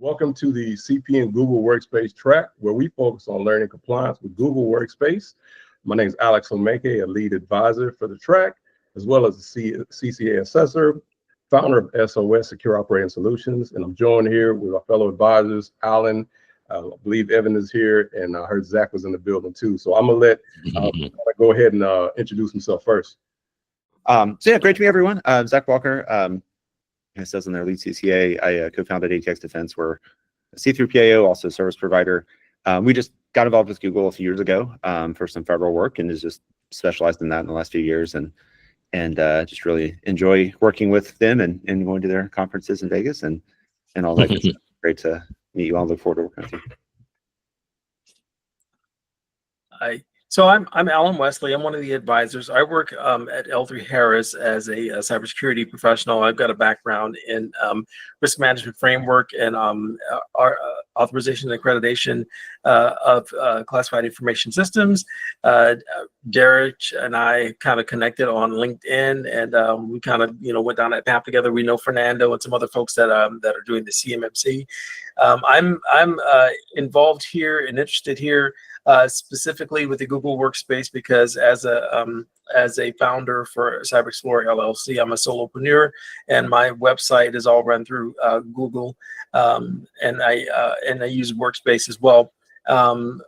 Welcome to the CPN Google Workspace track, where we focus on learning compliance with Google Workspace. My name is Alex Omeke, a lead advisor for the track, as well as a CCA assessor, founder of SOS Secure Operating Solutions. And I'm joined here with our fellow advisors, Alan. I believe Evan is here, and I heard Zach was in the building too. So I'm going to let go ahead and introduce himself first. So yeah, great to meet everyone. Zach Walker. It says in their lead CCA, I co-founded ATX Defense. We're a see-through PAO, also a service provider. We just got involved with Google a few years ago for some federal work, and is just specialized in that in the last few years, and just really enjoy working with them and going to their conferences in Vegas and all that good stuff. Great to meet you all. Look forward to working with you. Hi. So I'm Alan Wesley. I'm one of the advisors. I work at L3 Harris as a cybersecurity professional. I've got a background in risk management framework and our authorization and accreditation of classified information systems. Derek and I kind of connected on LinkedIn, and we kind of went down that path together. We know Fernando and some other folks that are doing the CMMC. I'm involved here and interested here specifically with the Google Workspace because as a founder for Cyber Explorer LLC, I'm a solopreneur, and my website is all run through Google, and I use Workspace as well.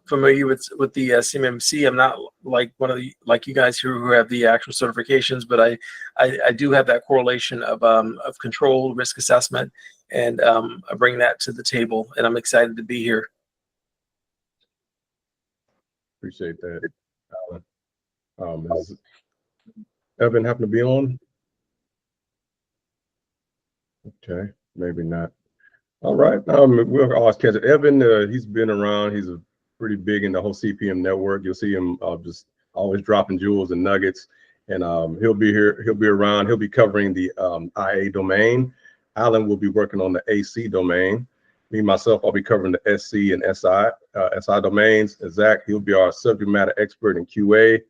Familiar with the CMMC. I'm not like one of the you guys who have the actual certifications, but I do have that correlation of control, risk assessment, and I bring that to the table, and I'm excited to be here. Appreciate that, Alan. Does Evan happen to be on? Okay, maybe not. All right, we'll always catch it. Evan, he's been around. He's pretty big in the whole CPM network. You'll see him just always dropping jewels and nuggets. And he'll be here. He'll be around. He'll be covering the IA domain. Alan will be working on the AC domain. Me, myself, I'll be covering the SC and SI domains. And Zach, he'll be our subject matter expert in QA.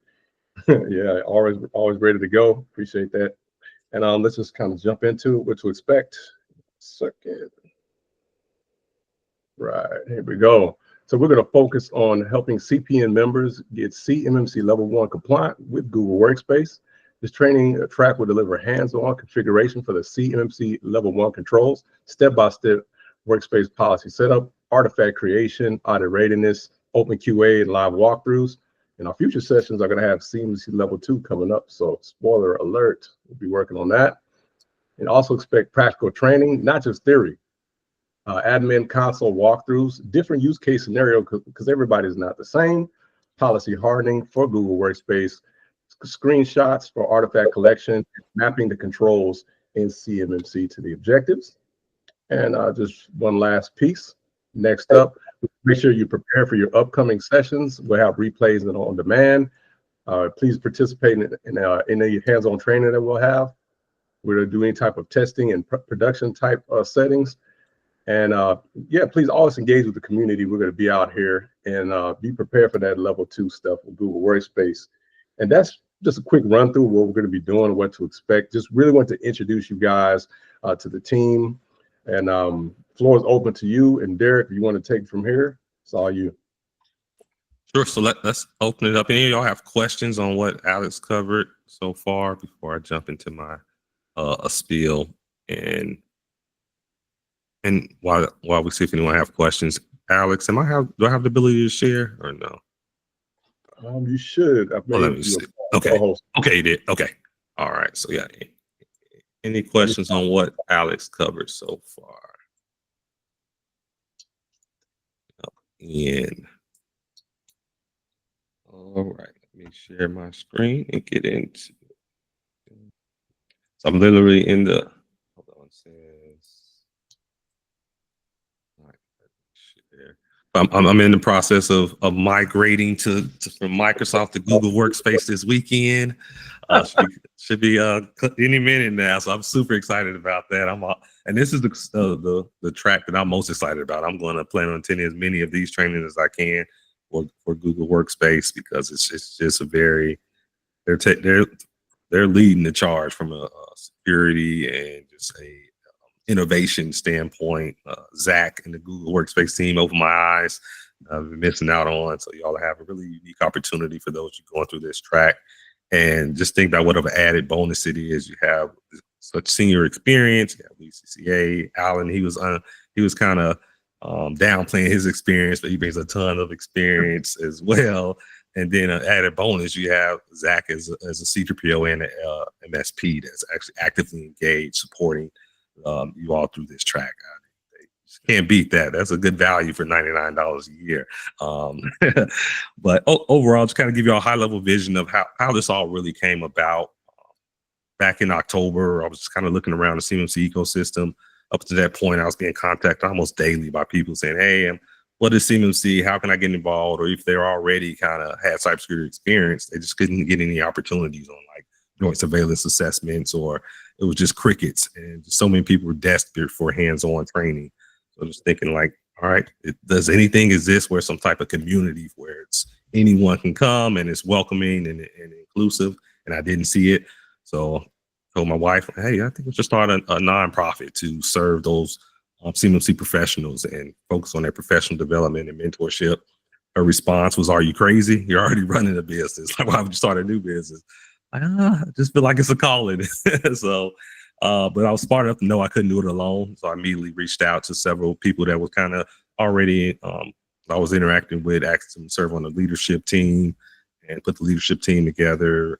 Yeah, always ready to go. Appreciate that. And let's just kind of jump into what to expect. Second. Right, here we go. So we're going to focus on helping CPN members get CMMC Level 1 compliant with Google Workspace. This training track will deliver hands-on configuration for the CMMC Level 1 controls, step-by-step workspace policy setup, artifact creation, audit readiness, open QA, and live walkthroughs. And our future sessions are going to have CMMC Level 2 coming up. So spoiler alert, we'll be working on that. And also expect practical training, not just theory. Admin console walkthroughs, different use case scenario because everybody's not the same. Policy hardening for Google Workspace, screenshots for artifact collection, mapping the controls in CMMC to the objectives. And just one last piece. Next up, make sure you prepare for your upcoming sessions. We'll have replays and on demand. Please participate in any hands-on training that we'll have. We're going to do any type of testing and production type settings. And yeah, please always engage with the community. We're going to be out here and be prepared for that level 2 stuff with Google Workspace. And that's just a quick run through what we're going to be doing, what to expect. Just really want to introduce you guys to the team. And floor is open to you. And Derek, if you want to take it from here, it's all you. Sure. So let's open it up. Any of y'all have questions on what Alex covered so far before I jump into my spiel? And while we see if anyone have questions, Alex, do I have the ability to share or no? You should. Let me see. Okay. Okay, you did. Okay. All right. So yeah. Any questions on what Alex covered so far? And all right, let me share my screen and get into. So I'm literally in the. Hold on, it says. All right, share. I'm in the process of migrating from Microsoft to Google Workspace this weekend. Should be any minute now, so I'm super excited about that. And this is the track that I'm most excited about. I'm going to plan on attending as many of these trainings as I can for Google Workspace because it's just a very they're leading the charge from a security and just a innovation standpoint. Zach and the Google Workspace team opened my eyes. I've been missing out on. So y'all have a really unique opportunity for those who are going through this track. And just think about what an added bonus it is. You have such senior experience. You have CCA. Alan, he was kind of downplaying his experience, but he brings a ton of experience as well. And then an added bonus, you have Zach as a C3PO and an MSP that's actually actively engaged, supporting you all through this track. Can't beat that. That's a good value for $99 a year. But overall, just kind of give you a high level vision of how this all really came about. Back in October, I was just kind of looking around the CMMC ecosystem. Up to that point, I was being contacted almost daily by people saying, hey, what is CMMC? How can I get involved? Or if they're already kind of had cybersecurity experience, they just couldn't get any opportunities on like joint surveillance assessments, or it was just crickets. And so many people were desperate for hands-on training. So just thinking like, all right, does anything exist where some type of community where it's anyone can come and it's welcoming and inclusive? And I didn't see it. So I told my wife, hey, I think we should start a nonprofit to serve those CMMC professionals and focus on their professional development and mentorship. Her response was, are you crazy? You're already running a business. Like, why would you start a new business? I just feel like it's a calling. So, but I was smart enough to know I couldn't do it alone. So I immediately reached out to several people that was kind of already, I was interacting with, asked them to serve on the leadership team and put the leadership team together.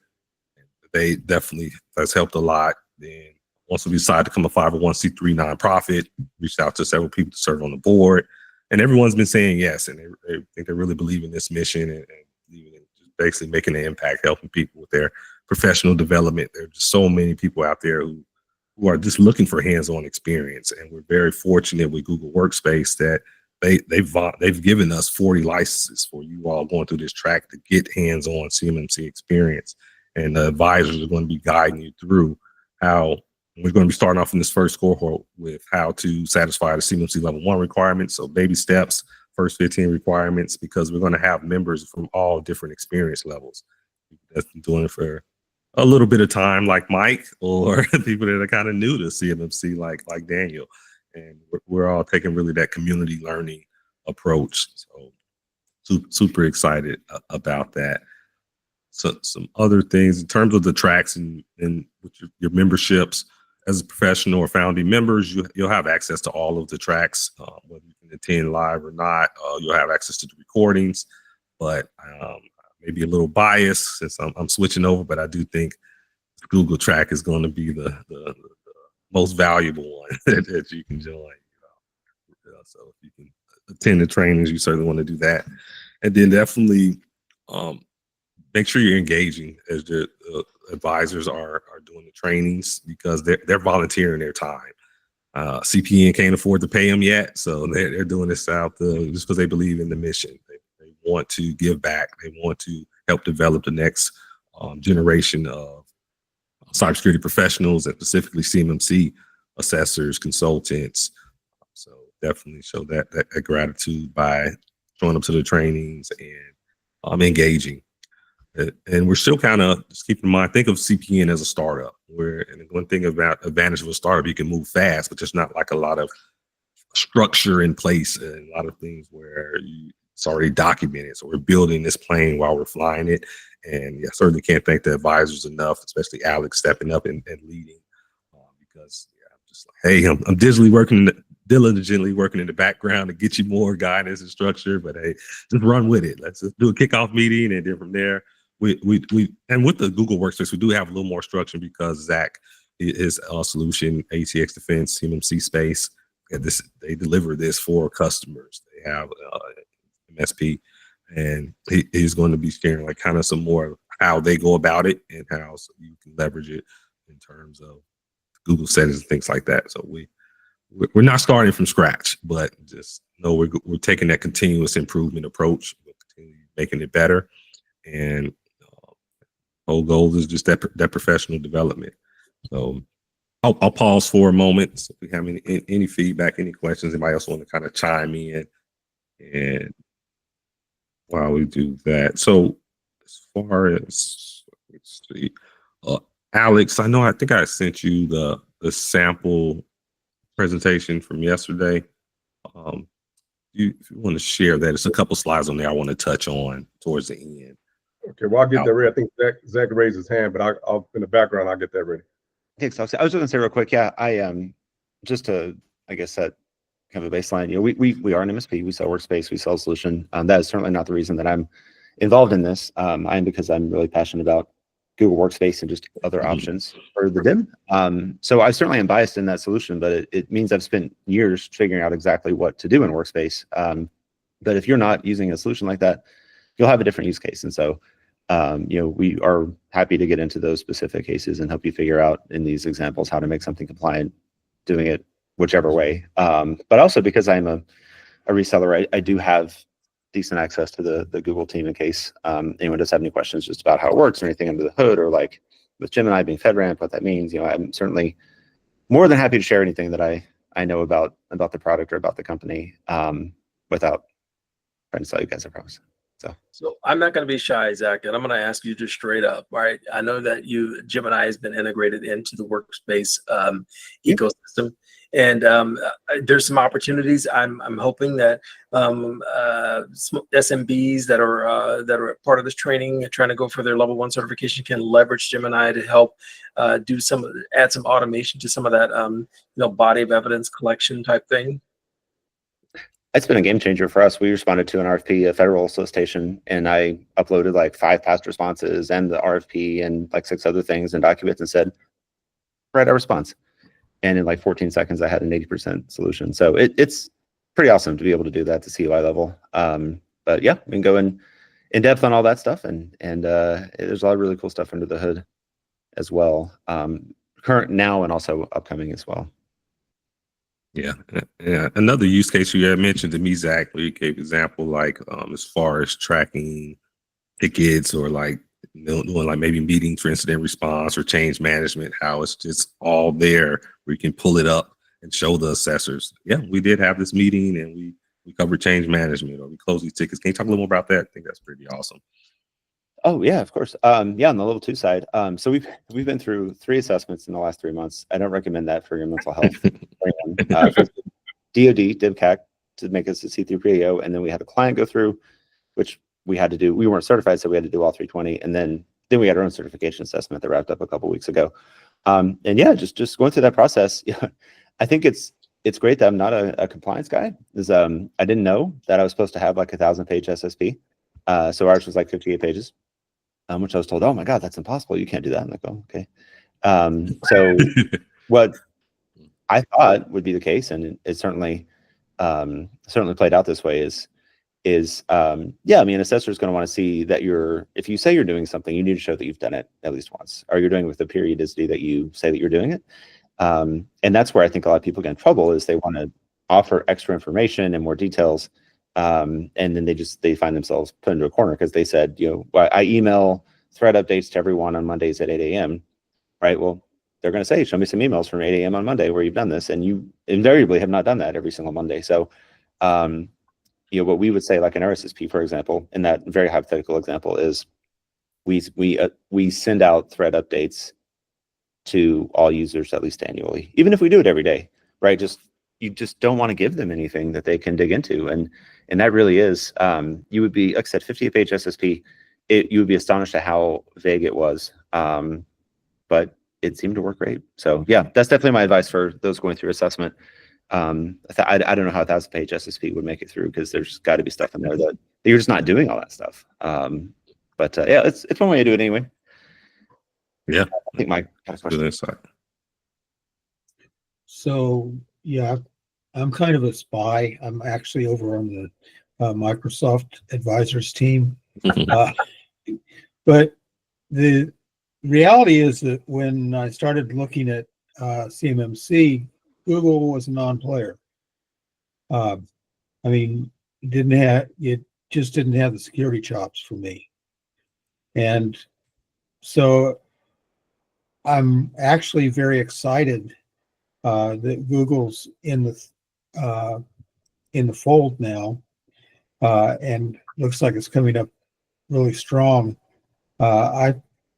They definitely has helped a lot. Then once we decided to become a 501c3 nonprofit, reached out to several people to serve on the board, and everyone's been saying yes. And they think they really believe in this mission and believe in just basically making an impact, helping people with their professional development. There are just so many people out there who are just looking for hands-on experience. And we're very fortunate with Google Workspace that they've given us 40 licenses for you all going through this track to get hands-on CMMC experience. And the advisors are going to be guiding you through how we're going to be starting off in this first cohort with how to satisfy the CMMC Level 1 requirements. So baby steps, first 15 requirements, because we're going to have members from all different experience levels that's been doing it for a little bit of time, like Mike, or people that are kind of new to CMMC, like Daniel. And we're all taking really that community learning approach. So super excited about that. So some other things in terms of the tracks and with your memberships as a professional or founding members, you'll have access to all of the tracks, whether you can attend live or not. You'll have access to the recordings, but maybe a little biased since I'm switching over, but I do think the Google track is going to be the most valuable one that you can join. So if you can attend the trainings, you certainly want to do that. And then definitely make sure you're engaging as the advisors are doing the trainings, because they're volunteering their time. CPN can't afford to pay them yet, so they're doing this out just because they believe in the mission. They want to give back. They want to help develop the next generation of cybersecurity professionals, and specifically CMMC assessors, consultants. So definitely show that gratitude by showing up to the trainings and engaging. And we're still kind of, just keep in mind, think of CPN as a startup, and the one thing about advantage of a startup, you can move fast, but there's not like a lot of structure in place and a lot of things where it's already documented. So we're building this plane while we're flying it. And yeah, certainly can't thank the advisors enough, especially Alex stepping up and leading, because I'm just like, hey, I'm diligently working in the background to get you more guidance and structure, but hey, just run with it. Let's just do a kickoff meeting, and then from there, and with the Google Workspace, we do have a little more structure because Zach is a solution, ATX Defense, CMMC Space, and they deliver this for customers. They have MSP, and he's going to be sharing like kind of some more how they go about it and how you can leverage it in terms of Google settings and things like that. So we're not starting from scratch, but just know we're taking that continuous improvement approach, we'll continue making it better, and whole goal is just that professional development. So I'll pause for a moment. So if we have any feedback, any questions, anybody else want to kind of chime in, and while we do that. So as far as, let's see, Alex, I think I sent you the sample presentation from yesterday. If you want to share that, it's a couple slides on there I want to touch on towards the end. Okay, well, I'll get that ready. I think Zach raised his hand, but I'll in the background, I'll get that ready. Thanks, Alex. I was just going to say real quick, yeah, just to, I guess, set kind of a baseline, we are an MSP, we sell workspace, we sell a solution. That is certainly not the reason that I'm involved in this. I am because I'm really passionate about Google Workspace and just other options for the DIM. So I certainly am biased in that solution, but it means I've spent years figuring out exactly what to do in Workspace. But if you're not using a solution like that, you'll have a different use case. And so, we are happy to get into those specific cases and help you figure out in these examples how to make something compliant, doing it whichever way. But also because I'm a reseller, I do have decent access to the Google team in case anyone does have any questions just about how it works or anything under the hood, or like with Gemini being FedRAMP, what that means. I'm certainly more than happy to share anything that I know about the product or about the company without trying to sell you guys, I promise. So I'm not going to be shy, Zach, and I'm going to ask you just straight up. All right, I know that Gemini has been integrated into the Workspace ecosystem, and there's some opportunities. I'm hoping that SMBs that are part of this training, trying to go for their level 1 certification, can leverage Gemini to help add some automation to some of that body of evidence collection type thing. It's been a game changer for us. We responded to an RFP, a federal solicitation, and I uploaded like 5 past responses and the RFP and like 6 other things and documents and said, write a response. And in like 14 seconds, I had an 80% solution. So it's pretty awesome to be able to do that to CUI level. But yeah, we can go in depth on all that stuff. And there's a lot of really cool stuff under the hood as well. Current now and also upcoming as well. Yeah. Another use case you had mentioned to me, Zach, where you gave example like as far as tracking tickets or like doing like maybe meetings for incident response or change management, how it's just all there where you can pull it up and show the assessors. Yeah, we did have this meeting and we covered change management or we closed these tickets. Can you talk a little more about that? I think that's pretty awesome. Oh yeah, of course. Yeah, on the level 2 side. So we've been through 3 assessments in the last 3 months. I don't recommend that for your mental health. For DoD, DivCAC, to make us a C3PAO, and then we had a client go through, which we had to do. We weren't certified, so we had to do all 320, and then we had our own certification assessment that wrapped up a couple weeks ago. And yeah, just going through that process. Yeah, I think it's great that I'm not a compliance guy. I didn't know that I was supposed to have like 1,000-page SSP. So ours was like 58 pages. Which I was told, oh my God, that's impossible. You can't do that. I'm like, oh, okay. So what I thought would be the case, and it certainly played out this way, is yeah, I mean, an assessor is going to want to see that if you say you're doing something, you need to show that you've done it at least once, or you're doing it with the periodicity that you say that you're doing it. And that's where I think a lot of people get in trouble, is they want to offer extra information and more details. And then they find themselves put into a corner because they said, I email thread updates to everyone on Mondays at 8 a.m. Right? Well, they're going to say, show me some emails from 8 a.m. on Monday where you've done this. And you invariably have not done that every single Monday. So, what we would say, like an RSSP, for example, in that very hypothetical example, is we send out thread updates to all users at least annually, even if we do it every day, right? You just don't want to give them anything that they can dig into. And that really is, you would be, like I said, 58-page SSP, you would be astonished at how vague it was. But it seemed to work great. So yeah, that's definitely my advice for those going through assessment. I don't know how a 1,000-page SSP would make it through, because there's got to be stuff in there that you're just not doing all that stuff. But yeah, it's one way to do it anyway. Yeah. I think Mike got a question. So yeah, I'm kind of a spy. I'm actually over on the Microsoft Advisors team. But the reality is that when I started looking at CMMC, Google was a non-player. I mean, it just didn't have the security chops for me. And so I'm actually very excited that Google's in the fold now, and looks like it's coming up really strong. I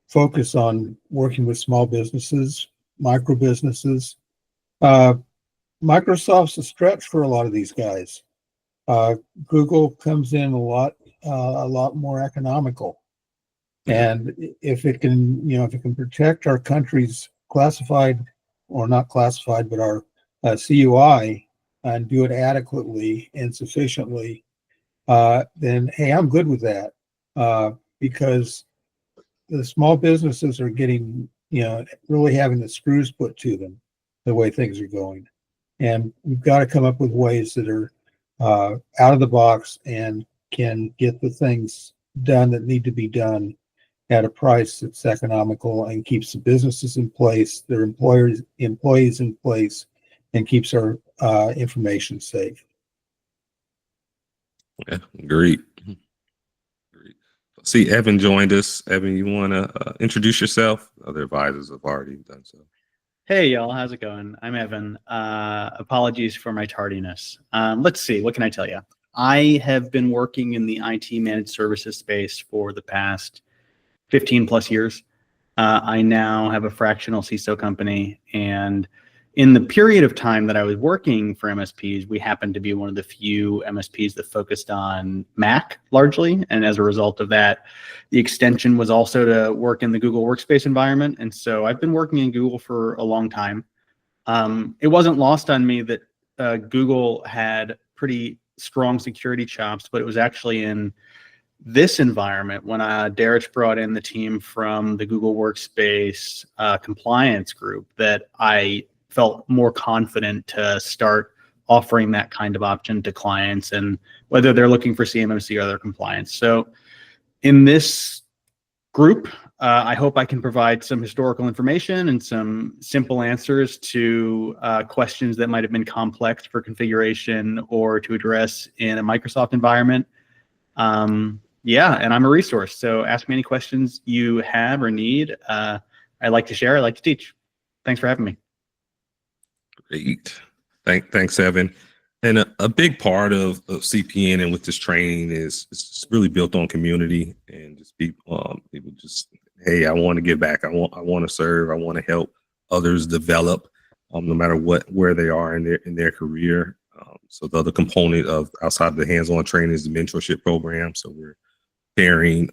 focus on working with small businesses, micro businesses. Microsoft's a stretch for a lot of these guys. Google comes in a lot more economical. And if it can, if it can protect our country's classified, or not classified, but our CUI, and do it adequately and sufficiently, then hey, I'm good with that, because the small businesses are getting, really having the screws put to them the way things are going. And we've got to come up with ways that are out of the box and can get the things done that need to be done at a price that's economical and keeps the businesses in place, their employees in place, and keeps our information safe. Yeah, great. See, Evan joined us. Evan, you want to introduce yourself? Other advisors have already done so. Hey, y'all. How's it going? I'm Evan. Apologies for my tardiness. Let's see. What can I tell you? I have been working in the IT managed services space for the past 15 plus years. I now have a fractional CISO company, and in the period of time that I was working for MSPs, we happened to be one of the few MSPs that focused on Mac largely. And as a result of that, the extension was also to work in the Google Workspace environment. And so I've been working in Google for a long time. It wasn't lost on me that Google had pretty strong security chops, but it was actually in this environment when Darich brought in the team from the Google Workspace compliance group that I felt more confident to start offering that kind of option to clients, and whether they're looking for CMMC or other compliance. So in this group, I hope I can provide some historical information and some simple answers to questions that might have been complex for configuration or to address in a Microsoft environment. Yeah, and I'm a resource. So ask me any questions you have or need. I like to share. I like to teach. Thanks for having me. Great. Thanks, Evan. And a big part of CPN and with this training is it's really built on community and just people just, hey, I want to give back. I want to serve. I want to help others develop, no matter where they are in their career. So the other component of outside of the hands-on training is the mentorship program. So we're pairing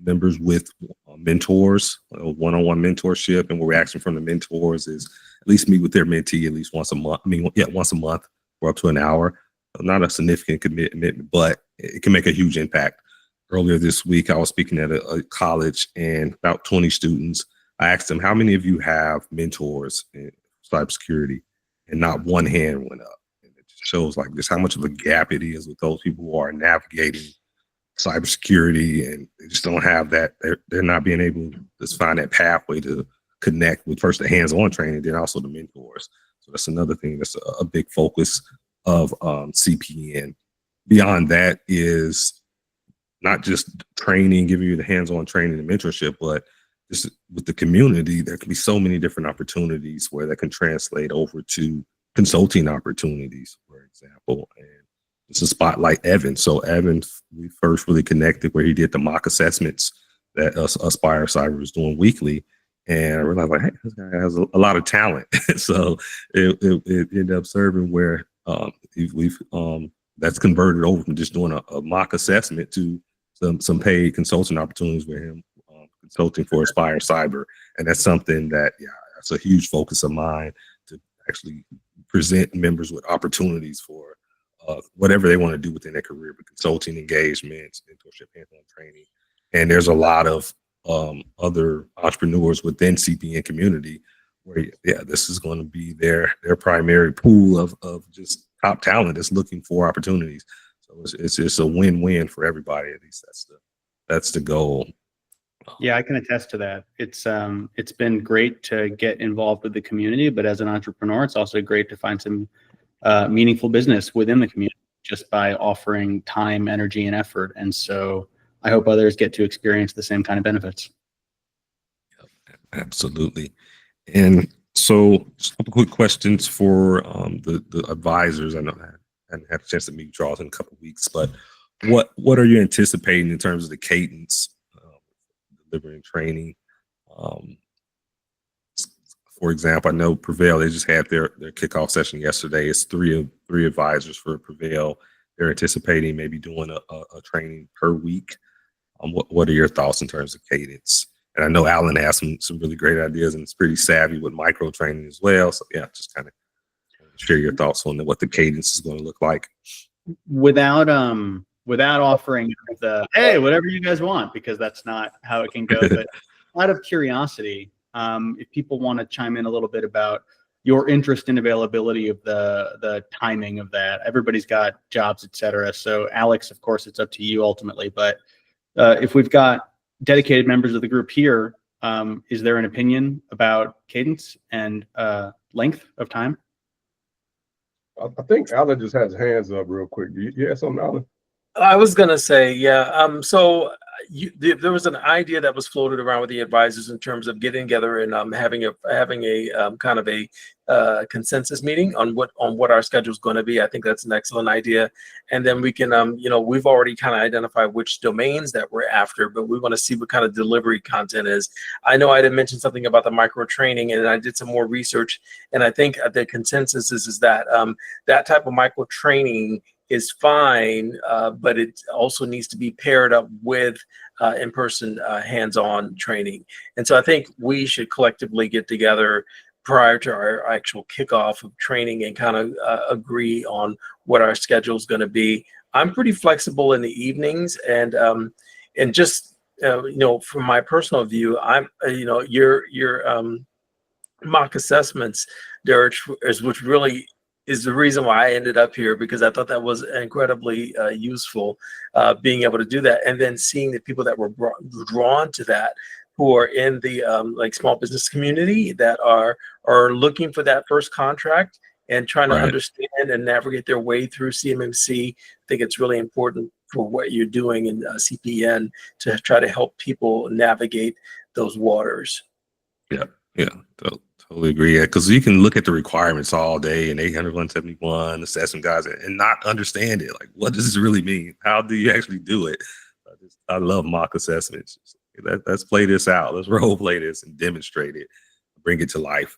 members with mentors, one-on-one mentorship, and what we're asking from the mentors is at least meet with their mentee at least once a month. Once a month or up to an hour. Not a significant commitment, but it can make a huge impact. Earlier this week, I was speaking at a college, and about 20 students. I asked them, "How many of you have mentors in cybersecurity?" And not one hand went up. And it just shows like just how much of a gap it is with those people who are navigating cybersecurity, and they just don't have that. They're not being able to just find that pathway to connect with first the hands-on training, then also the mentors. So that's another thing that's a big focus of CPN. Beyond that is not just training, giving you the hands-on training and mentorship, but just with the community, there can be so many different opportunities where that can translate over to consulting opportunities, for example. And it's a spotlight Evan. So Evan, we first really connected where he did the mock assessments that Aspire Cyber was doing weekly. And I realized, like, hey, this guy has a lot of talent. So it ended up serving where we've that's converted over from just doing a mock assessment to some paid consulting opportunities with him consulting for Aspire Cyber. And that's something that, that's a huge focus of mine, to actually present members with opportunities for whatever they want to do within their career, but consulting engagements, mentorship, hands-on training. And there's a lot of other entrepreneurs within CPN community where, this is going to be their primary pool of just top talent that's looking for opportunities. So it's just a win-win for everybody. At least that's the goal. Yeah, I can attest to that. It's been great to get involved with the community, but as an entrepreneur, it's also great to find some meaningful business within the community just by offering time, energy, and effort. And so I hope others get to experience the same kind of benefits. Absolutely. And so just a couple quick questions for the advisors. I know I haven't had a chance to meet Charles in a couple of weeks, but what are you anticipating in terms of the cadence, delivering training? for example, I know Prevail, they just had their kickoff session yesterday. It's three advisors for Prevail. They're anticipating maybe doing a training per week. What are your thoughts in terms of cadence? And I know Alan has some really great ideas and it's pretty savvy with micro training as well. So yeah, just kind of share your thoughts on what the cadence is going to look like. Without offering the, hey, whatever you guys want, because that's not how it can go. But out of curiosity, if people want to chime in a little bit about your interest and availability of the timing of that. Everybody's got jobs, etc. So Alex, of course, it's up to you ultimately. But if we've got dedicated members of the group here, is there an opinion about cadence and length of time? I think Alan just has his hands up real quick. You have something, Alan? I was gonna say, yeah. So there was an idea that was floated around with the advisors in terms of getting together and having a kind of a consensus meeting on what our schedule is going to be. I think that's an excellent idea. And then we can, we've already kind of identified which domains that we're after, but we want to see what kind of delivery content is. I know I did mention something about the micro training, and I did some more research, and I think the consensus is that that type of micro training is fine, but it also needs to be paired up with in-person hands-on training. And so I think we should collectively get together prior to our actual kickoff of training and kind of agree on what our schedule is going to be. I'm pretty flexible in the evenings, and just from my personal view, I'm your mock assessments, Derek, which really is the reason why I ended up here, because I thought that was incredibly useful, being able to do that, and then seeing the people that were drawn to that, who are in the like small business community, that are looking for that first contract and trying to understand and navigate their way through CMMC. I think it's really important for what you're doing in CPN to try to help people navigate those waters. Yeah, totally agree. Yeah, because you can look at the requirements all day and 800, 171 assessment guys and not understand it. Like, what does this really mean? How do you actually do it? I love mock assessments. Let's play this out. Let's role play this and demonstrate it, bring it to life.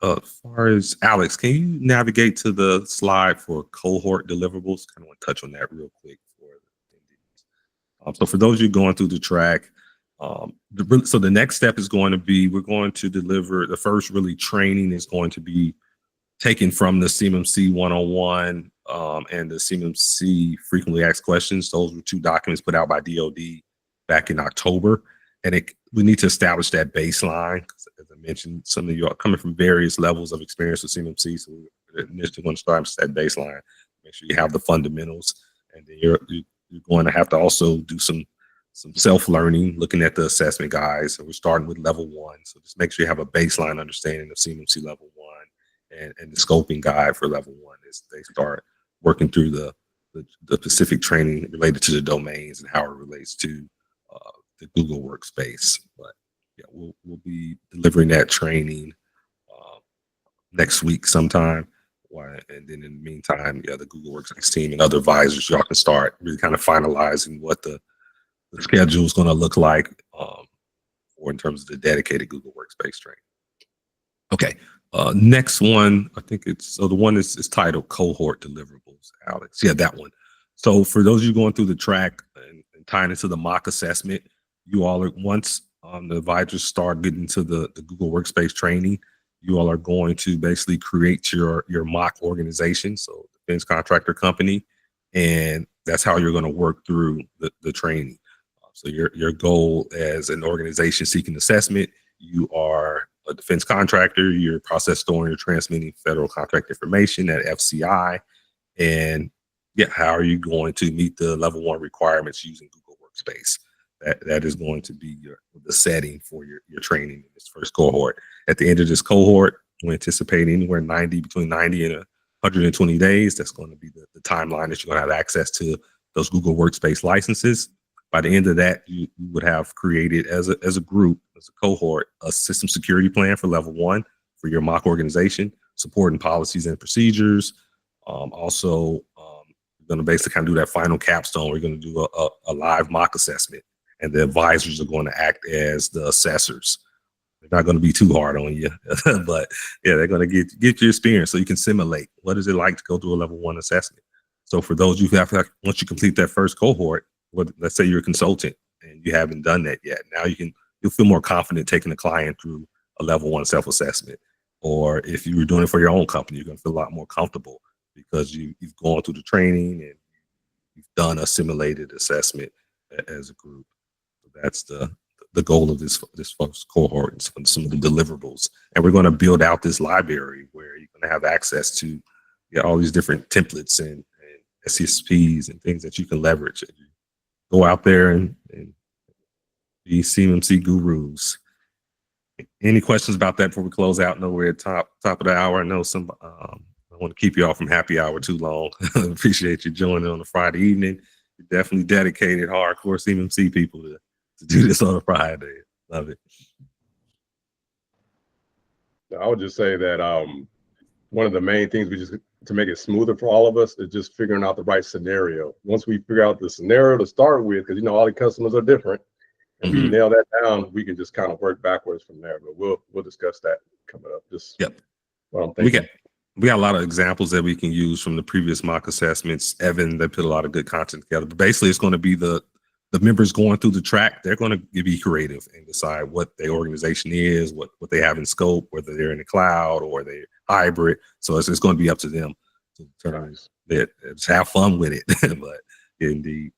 As far as Alex, can you navigate to the slide for cohort deliverables? Kind of want to touch on that real quick for the attendees. So for those of you going through the track, so the next step is going to be, we're going to deliver the first really training is going to be taken from the CMMC 101 and the CMMC frequently asked questions. Those were two documents put out by DoD back in October. And we need to establish that baseline. As I mentioned, some of you are coming from various levels of experience with CMMC. So we're initially going to start with that baseline. Make sure you have the fundamentals. And then you're going to have to also do some self-learning, looking at the assessment guides. So we're starting with level 1. So just make sure you have a baseline understanding of CMMC level 1 and the scoping guide for level 1 as they start working through the specific training related to the domains and how it relates to the Google Workspace. But yeah, we'll be delivering that training next week sometime. And then in the meantime, the Google Workspace team and other advisors, y'all can start really kind of finalizing what the schedule is going to look like or in terms of the dedicated Google Workspace training. Okay, next one, I think the one is titled Cohort Deliverables, Alex. Yeah, that one. So for those of you going through the track and tying into the mock assessment, you all are, once the advisors start getting to the Google Workspace training, you all are going to basically create your mock organization, so defense contractor company, and that's how you're going to work through the training. So your goal as an organization seeking assessment, you are a defense contractor, you're process storing or transmitting federal contract information at FCI, and how are you going to meet the level 1 requirements using Google Workspace? That is going to be the setting for your training in this first cohort. At the end of this cohort, we anticipate anywhere between 90 and 120 days. That's going to be the timeline that you're going to have access to those Google Workspace licenses. By the end of that, you would have created as a group, as a cohort, a system security plan for level 1 for your mock organization, supporting policies and procedures. Also, we're going to basically kind of do that final capstone. We're going to do a live mock assessment. and the advisors are going to act as the assessors. They're not going to be too hard on you, but yeah, they're going to get your experience so you can simulate what is it like to go through a level 1 assessment. So for those you have, once you complete that first cohort, let's say you're a consultant and you haven't done that yet, now you'll feel more confident taking a client through a level 1 self-assessment. Or if you were doing it for your own company, you're going to feel a lot more comfortable because you've gone through the training and you've done a simulated assessment as a group. So that's the goal of this first cohort and some of the deliverables. And we're going to build out this library where you're going to have access to all these different templates and SCSPs and things that you can leverage. Go out there and be CMMC gurus. Any questions about that before we close out? No, we're at top of the hour. I know I want to keep you all from happy hour too long. Appreciate you joining on a Friday evening. You're definitely dedicated, hardcore CMMC people to do this on a Friday. Love it. I would just say that one of the main things to make it smoother for all of us is just figuring out the right scenario. Once we figure out the scenario to start with, because all the customers are different, and we nail that down, we can just kind of work backwards from there. But we'll discuss that coming up. Just what I'm thinking. We got a lot of examples that we can use from the previous mock assessments. Evan, they put a lot of good content together. But basically, it's going to be the members going through the track. They're going to be creative and decide what their organization is, what they have in scope, whether they're in the cloud or they're hybrid. So it's going to be up to them to just have fun with it. But indeed.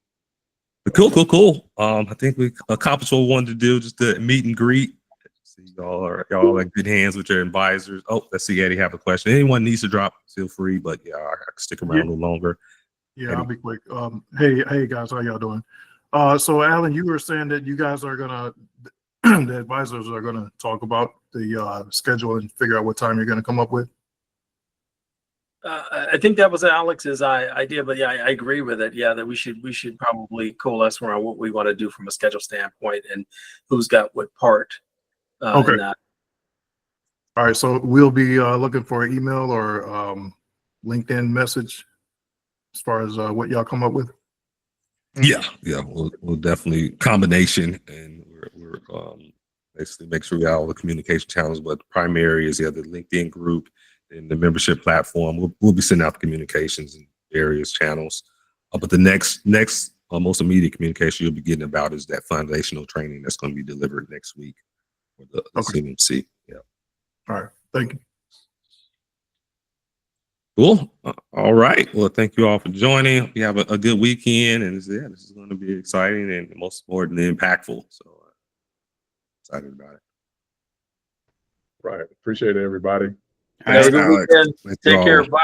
But cool. I think we accomplished what we wanted to do, just the meet and greet. See y'all are in good hands with your advisors. Oh, let's see, Eddie have a question. Anyone needs to drop, feel free, but I can stick around a little longer. Yeah, Eddie. I'll be quick. Hey guys, how y'all doing? So Alan, you were saying that you guys are gonna, the advisors are gonna talk about the schedule and figure out what time you're gonna come up with. I think that was Alex's idea, but yeah, I agree with it. Yeah, that we should probably coalesce around what we want to do from a schedule standpoint and who's got what part. Okay. In that. All right, so we'll be looking for an email or LinkedIn message as far as what y'all come up with. Yeah, we'll definitely combination, and we're basically make sure we got all the communication channels. But the primary is the LinkedIn group and the membership platform. We'll be sending out the communications in various channels. But the next most immediate communication you'll be getting about is that foundational training that's going to be delivered next week for the CMMC. Yeah. All right, thank you. Cool. All right. Well, thank you all for joining. We have a good weekend, and this is going to be exciting and most importantly impactful. So excited about it. Right. Appreciate it, everybody. Have a good weekend. Take care. Bye.